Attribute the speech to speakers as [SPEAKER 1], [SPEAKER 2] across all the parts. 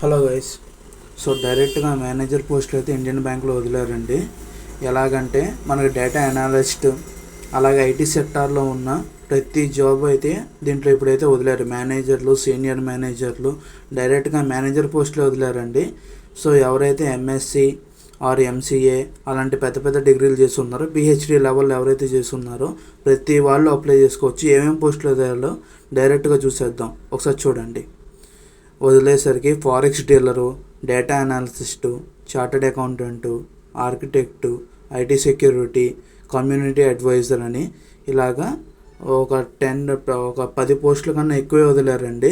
[SPEAKER 1] Hello guys. So డైరెక్ట్గా manager పోస్టులు అయితే ఇండియన్ బ్యాంక్లో వదిలారండి. ఎలాగంటే మనకి డేటా అనాలిస్ట్ అలాగే ఐటీ సెక్టార్లో ఉన్న ప్రతి జాబ్ అయితే దీంట్లో ఇప్పుడైతే వదిలారు. మేనేజర్లు, సీనియర్ మేనేజర్లు డైరెక్ట్గా మేనేజర్ పోస్టులు వదిలారండి. సో ఎవరైతే ఎంఎస్సి ఆర్ ఎంసీఏ అలాంటి పెద్ద పెద్ద డిగ్రీలు చేస్తున్నారో, పిహెచ్డి లెవెల్ ఎవరైతే చేస్తున్నారో ప్రతి వాళ్ళు అప్లై చేసుకోవచ్చు. ఏమేమి పోస్టులు వదిలారో డైరెక్ట్గా చూసేద్దాం. ఒకసారి చూడండి. వదిలేసరికి forex dealer, data analyst, chartered accountant, architect, IT security, community adviser అని ఇలాగా ఒక 10 పోస్టుల కన్నా ఎక్కువే వదిలేరండి.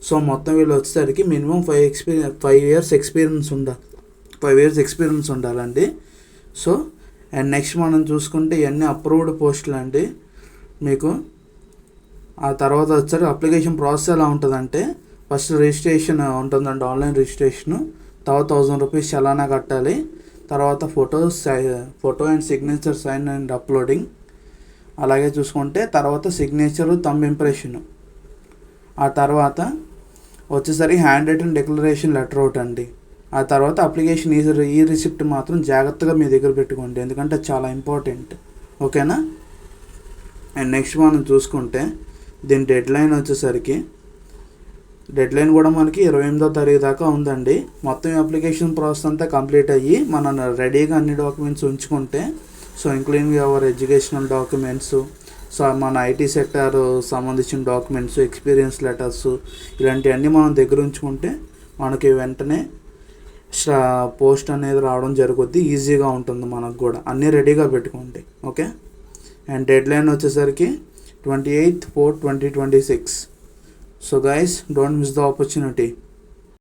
[SPEAKER 1] సో మొత్తం వీళ్ళు వచ్చేసరికి మినిమం 5 ఇయర్స్ ఎక్స్పీరియన్స్ ఉండాలండి. సో అండ్ నెక్స్ట్ మనం చూసుకుంటే ఇవన్నీ అప్రూవ్డ్ పోస్టులు అండి. మీకు ఆ తర్వాత వచ్చేసరికి అప్లికేషన్ ప్రాసెస్ ఎలా ఉంటుందంటే, ఫస్ట్ రిజిస్ట్రేషన్ ఉంటుందండి, ఆన్లైన్ రిజిస్ట్రేషను. తర్వాత 1000 రూపీస్ చలానా కట్టాలి. తర్వాత photo and signature sign and uploading. అలాగే చూసుకుంటే తర్వాత సిగ్నేచరు, థంబ్ ఇంప్రెషను. ఆ తర్వాత వచ్చేసరికి హ్యాండ్ రిటన్ డిక్లరేషన్ లెటర్ ఒకటి అండి. ఆ తర్వాత అప్లికేషన్ ఈ రిసిప్ట్ మాత్రం జాగ్రత్తగా మీ దగ్గర పెట్టుకోండి, ఎందుకంటే చాలా ఇంపార్టెంట్. ఓకేనా? అండ్ నెక్స్ట్ మనం చూసుకుంటే దీని డెడ్ లైన్ కూడా మనకి 28వ తారీఖు దాకా ఉందండి. మొత్తం అప్లికేషన్ ప్రాసెస్ అంతా కంప్లీట్ అయ్యి మనం రెడీగా అన్ని డాక్యుమెంట్స్ ఉంచుకుంటే, so including our educational documents, so మన ఐటీ సెక్టార్ సంబంధించిన డాక్యుమెంట్స్, ఎక్స్పీరియన్స్ లెటర్స్, ఇలాంటివన్నీ మనం దగ్గర ఉంచుకుంటే మనకి వెంటనే పోస్ట్ అనేది రావడం జరుగుద్ది. ఈజీగా ఉంటుంది మనకు కూడా. అన్నీ రెడీగా పెట్టుకోండి. ఓకే. అండ్ డెడ్ లైన్ వచ్చేసరికి 28/4/2026. So guys, don't miss the opportunity.